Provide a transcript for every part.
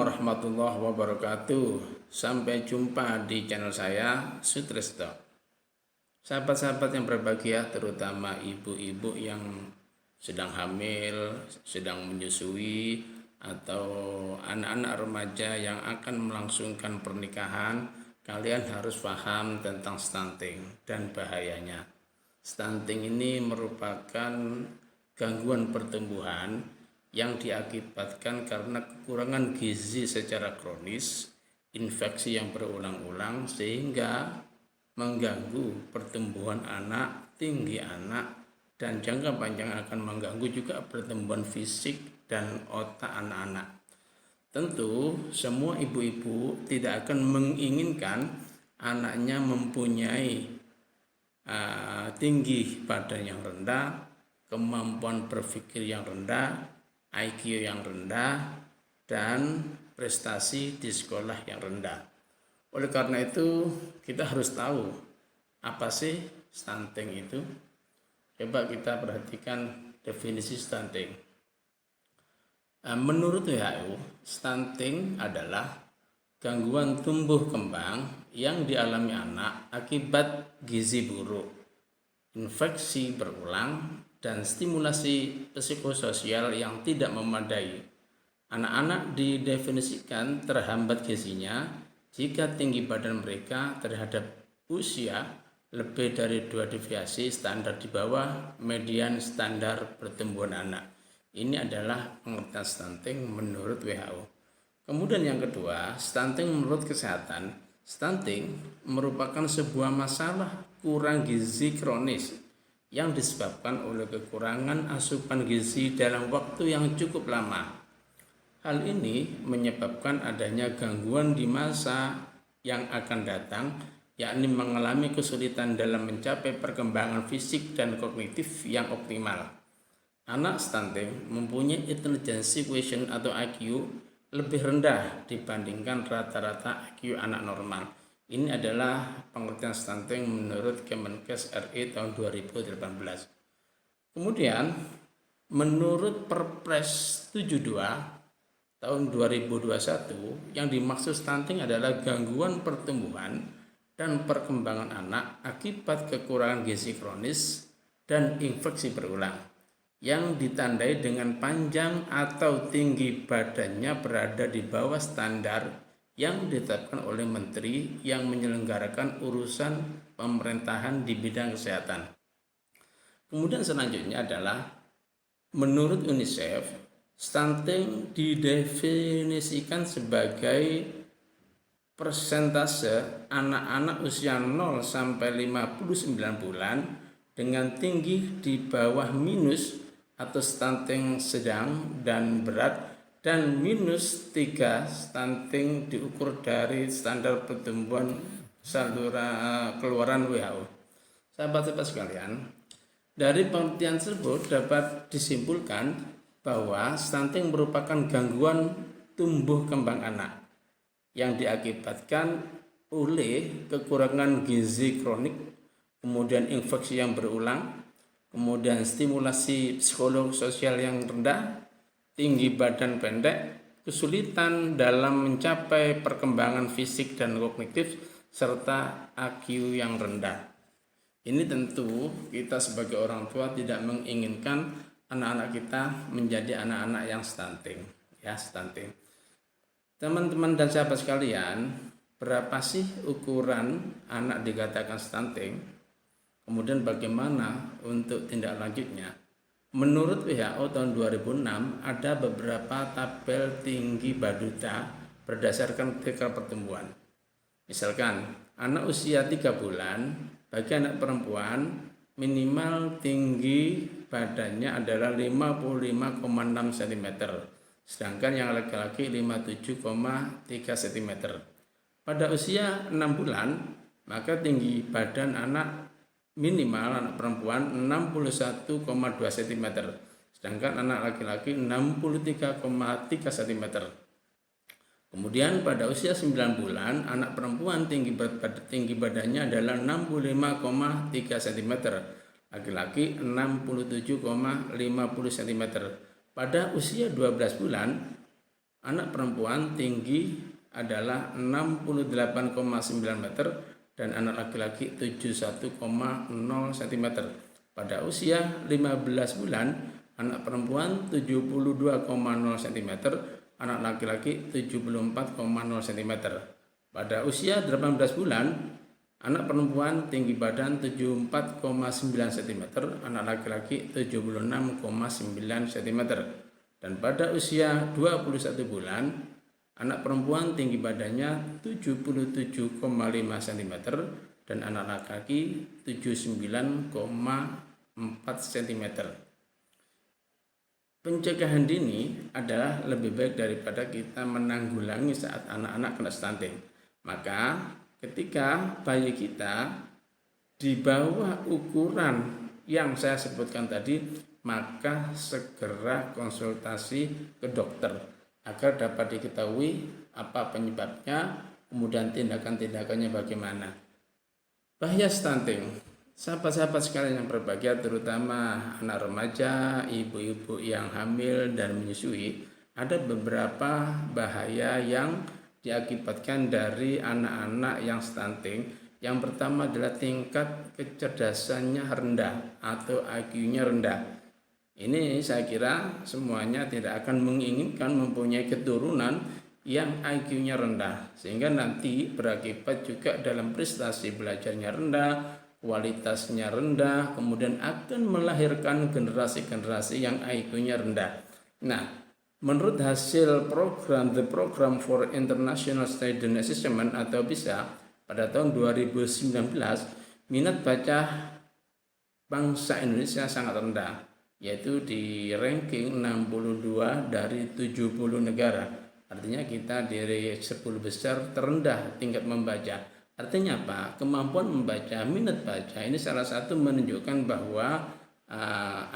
warahmatullahi wabarakatuh. Sampai jumpa di channel saya, Sutrisno. Sahabat-sahabat yang berbahagia, terutama ibu-ibu yang sedang hamil, sedang menyusui, atau anak-anak remaja yang akan melangsungkan pernikahan, kalian harus paham tentang stunting dan bahayanya. Stunting ini merupakan gangguan pertumbuhan yang diakibatkan karena kekurangan gizi secara kronis, infeksi yang berulang-ulang sehingga mengganggu pertumbuhan anak, tinggi anak, dan jangka panjang akan mengganggu juga pertumbuhan fisik dan otak anak-anak. Tentu semua ibu-ibu tidak akan menginginkan anaknya mempunyai tinggi badan yang rendah, kemampuan berpikir yang rendah, IQ yang rendah, dan prestasi di sekolah yang rendah. Oleh karena itu, kita harus tahu apa sih stunting itu. Coba kita perhatikan definisi stunting. Menurut WHO, stunting adalah gangguan tumbuh kembang yang dialami anak akibat gizi buruk, infeksi berulang, dan stimulasi psikososial yang tidak memadai. Anak-anak didefinisikan terhambat gizinya jika tinggi badan mereka terhadap usia lebih dari 2 deviasi standar di bawah median standar pertumbuhan anak. Ini adalah pengertian stunting menurut WHO. Kemudian yang kedua, stunting menurut kesehatan. Stunting merupakan sebuah masalah kurang gizi kronis yang disebabkan oleh kekurangan asupan gizi dalam waktu yang cukup lama. Hal ini menyebabkan adanya gangguan di masa yang akan datang, yakni mengalami kesulitan dalam mencapai perkembangan fisik dan kognitif yang optimal. Anak stunting mempunyai intelligence quotient atau IQ lebih rendah dibandingkan rata-rata IQ anak normal. Ini adalah pengertian stunting menurut Kemenkes RI tahun 2018. Kemudian, menurut Perpres 72 tahun 2021, yang dimaksud stunting adalah gangguan pertumbuhan dan perkembangan anak akibat kekurangan gizi kronis dan infeksi berulang, yang ditandai dengan panjang atau tinggi badannya berada di bawah standar yang ditetapkan oleh menteri yang menyelenggarakan urusan pemerintahan di bidang kesehatan. Kemudian selanjutnya adalah menurut UNICEF, stunting didefinisikan sebagai persentase anak-anak usia 0 sampai 59 bulan dengan tinggi di bawah minus atau stunting sedang dan berat, dan -3 stunting diukur dari standar pertumbuhan saluran keluaran WHO. Sahabat-sahabat sekalian, dari penelitian tersebut dapat disimpulkan bahwa stunting merupakan gangguan tumbuh kembang anak yang diakibatkan oleh kekurangan gizi kronik, kemudian infeksi yang berulang, kemudian stimulasi psikososial yang rendah, tinggi badan pendek, kesulitan dalam mencapai perkembangan fisik dan kognitif, serta IQ yang rendah. Ini tentu kita sebagai orang tua tidak menginginkan anak-anak kita menjadi anak-anak yang stunting. Teman-teman dan sahabat sekalian, berapa sih ukuran anak dikatakan stunting? Kemudian bagaimana untuk tindak lanjutnya? Menurut WHO tahun 2006 ada beberapa tabel tinggi baduta berdasarkan kriteria pertumbuhan. Misalkan anak usia 3 bulan bagi anak perempuan minimal tinggi badannya adalah 55,6 cm, sedangkan yang laki-laki 57,3 cm. Pada usia 6 bulan maka tinggi badan anak minimal anak perempuan 61,2 cm, sedangkan anak laki-laki 63,3 cm. Kemudian pada usia 9 bulan anak perempuan tinggi badannya adalah 65,3 cm, laki-laki 67,50 cm. Pada usia 12 bulan anak perempuan tinggi adalah 68,9 meter dan anak laki-laki 71,0 cm. Pada usia 15 bulan, anak perempuan 72,0 cm, anak laki-laki 74,0 cm. Pada usia 18 bulan, anak perempuan tinggi badan 74,9 cm, anak laki-laki 76,9 cm. Dan pada usia 21 bulan, anak perempuan tinggi badannya 77,5 cm dan anak laki-laki 79,4 cm. Pencegahan dini adalah lebih baik daripada kita menanggulangi saat anak-anak kena stunting. Maka ketika bayi kita di bawah ukuran yang saya sebutkan tadi, maka segera konsultasi ke dokter agar dapat diketahui apa penyebabnya, kemudian tindakan-tindakannya bagaimana. Bahaya stunting. Sahabat-sahabat sekalian yang berbahagia, terutama anak remaja, ibu-ibu yang hamil dan menyusui, ada beberapa bahaya yang diakibatkan dari anak-anak yang stunting. Yang pertama adalah tingkat kecerdasannya rendah atau IQ-nya rendah. Ini saya kira semuanya tidak akan menginginkan mempunyai keturunan yang IQ-nya rendah, sehingga nanti berakibat juga dalam prestasi belajarnya rendah, kualitasnya rendah, kemudian akan melahirkan generasi-generasi yang IQ-nya rendah. Nah, menurut hasil program The Program for International Student Assessment atau PISA pada tahun 2019, minat baca bangsa Indonesia sangat rendah, yaitu di ranking 62 dari 70 negara. Artinya kita dari 10 besar terendah tingkat membaca. Artinya apa? Kemampuan membaca, minat baca ini salah satu menunjukkan bahwa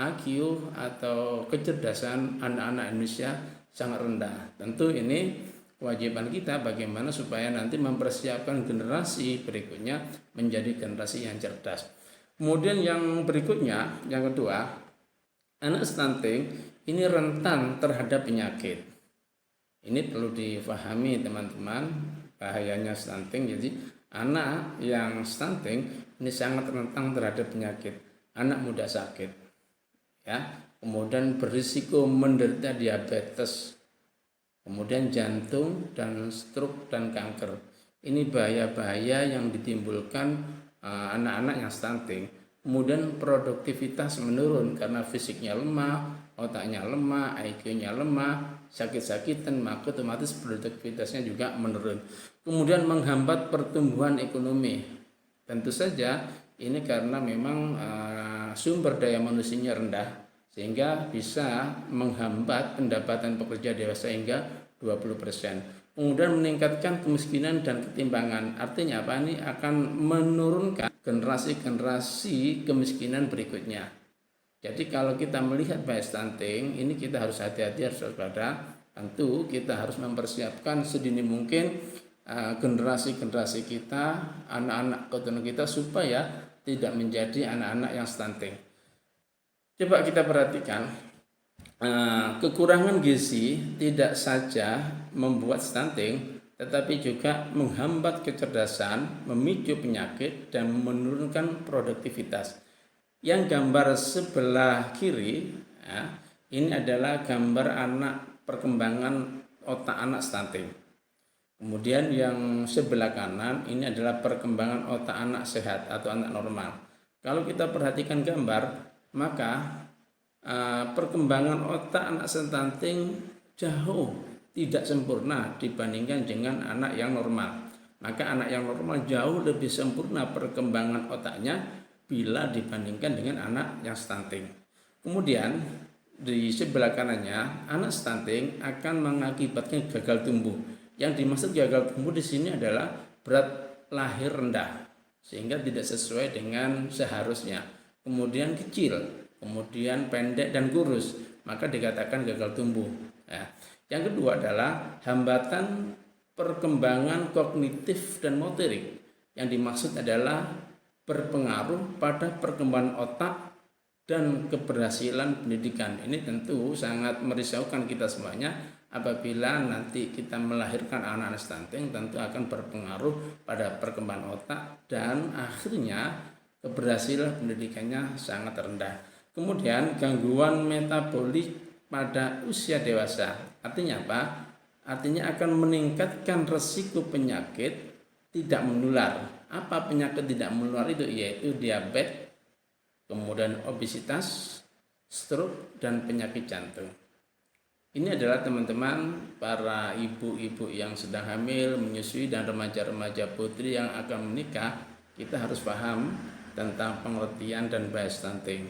IQ atau kecerdasan anak-anak Indonesia sangat rendah. Tentu ini kewajiban kita bagaimana supaya nanti mempersiapkan generasi berikutnya menjadi generasi yang cerdas. Kemudian yang berikutnya, yang kedua, anak stunting ini rentan terhadap penyakit. Ini perlu difahami teman-teman, bahayanya stunting. Jadi anak yang stunting ini sangat rentan terhadap penyakit. Anak mudah sakit, ya. Kemudian berisiko menderita diabetes, kemudian jantung dan stroke dan kanker. Ini bahaya-bahaya yang ditimbulkan anak-anak yang stunting. Kemudian produktivitas menurun karena fisiknya lemah, otaknya lemah, IQ-nya lemah, sakit-sakitan, maka otomatis produktivitasnya juga menurun. Kemudian menghambat pertumbuhan ekonomi. Tentu saja ini karena memang sumber daya manusianya rendah, sehingga bisa menghambat pendapatan pekerja dewasa hingga 20%. Kemudian meningkatkan kemiskinan dan ketimpangan. Artinya apa? Ini akan menurunkan generasi-generasi kemiskinan berikutnya. Jadi kalau kita melihat bahaya stunting, ini kita harus hati-hati, harus waspada. Tentu kita harus mempersiapkan sedini mungkin generasi-generasi kita, anak-anak keturunan kita supaya tidak menjadi anak-anak yang stunting. Coba kita perhatikan, kekurangan gizi tidak saja membuat stunting, tetapi juga menghambat kecerdasan, memicu penyakit, dan menurunkan produktivitas. Yang gambar sebelah kiri, ya, ini adalah gambar anak perkembangan otak anak stunting. Kemudian yang sebelah kanan ini adalah perkembangan otak anak sehat atau anak normal. Kalau kita perhatikan gambar, maka perkembangan otak anak stunting jauh tidak sempurna dibandingkan dengan anak yang normal. Maka anak yang normal jauh lebih sempurna perkembangan otaknya bila dibandingkan dengan anak yang stunting. Kemudian di sebelah kanannya, anak stunting akan mengakibatkan gagal tumbuh. Yang dimaksud gagal tumbuh di sini adalah berat lahir rendah sehingga tidak sesuai dengan seharusnya. Kemudian kecil, kemudian pendek dan kurus, maka dikatakan gagal tumbuh. Ya. Yang kedua adalah hambatan perkembangan kognitif dan motorik. Yang dimaksud adalah berpengaruh pada perkembangan otak dan keberhasilan pendidikan. Ini tentu sangat merisaukan kita semuanya. apabila nanti kita melahirkan anak-anak stunting tentu akan berpengaruh pada perkembangan otak dan akhirnya keberhasilan pendidikannya sangat rendah. Kemudian gangguan metabolik pada usia dewasa. Artinya apa? Artinya akan meningkatkan resiko penyakit tidak menular. Apa penyakit tidak menular itu? Yaitu diabetes, kemudian obesitas, stroke, dan penyakit jantung. Ini adalah teman-teman para ibu-ibu yang sedang hamil, menyusui, dan remaja-remaja putri yang akan menikah. Kita harus paham tentang pengertian dan bahaya stunting.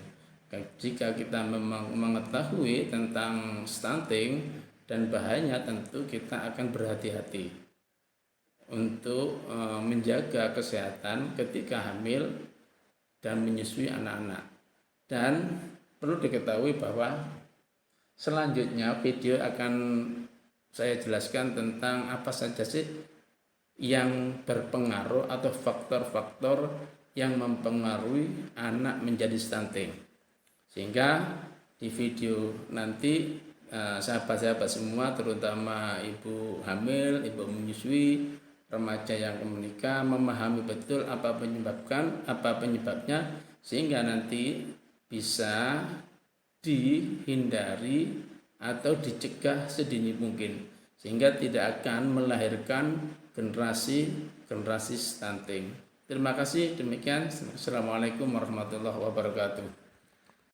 Jika kita memang mengetahui tentang stunting dan bahayanya, tentu kita akan berhati-hati untuk menjaga kesehatan ketika hamil dan menyusui anak-anak. Dan perlu diketahui bahwa selanjutnya video akan saya jelaskan tentang apa saja sih yang berpengaruh atau faktor-faktor yang mempengaruhi anak menjadi stunting. Sehingga di video nanti sahabat-sahabat semua, terutama ibu hamil, ibu menyusui, remaja yang akan menikah, memahami betul apa penyebabnya, sehingga nanti bisa dihindari atau dicegah sedini mungkin, sehingga tidak akan melahirkan generasi stunting. Terima kasih, demikian. Assalamualaikum warahmatullahi wabarakatuh.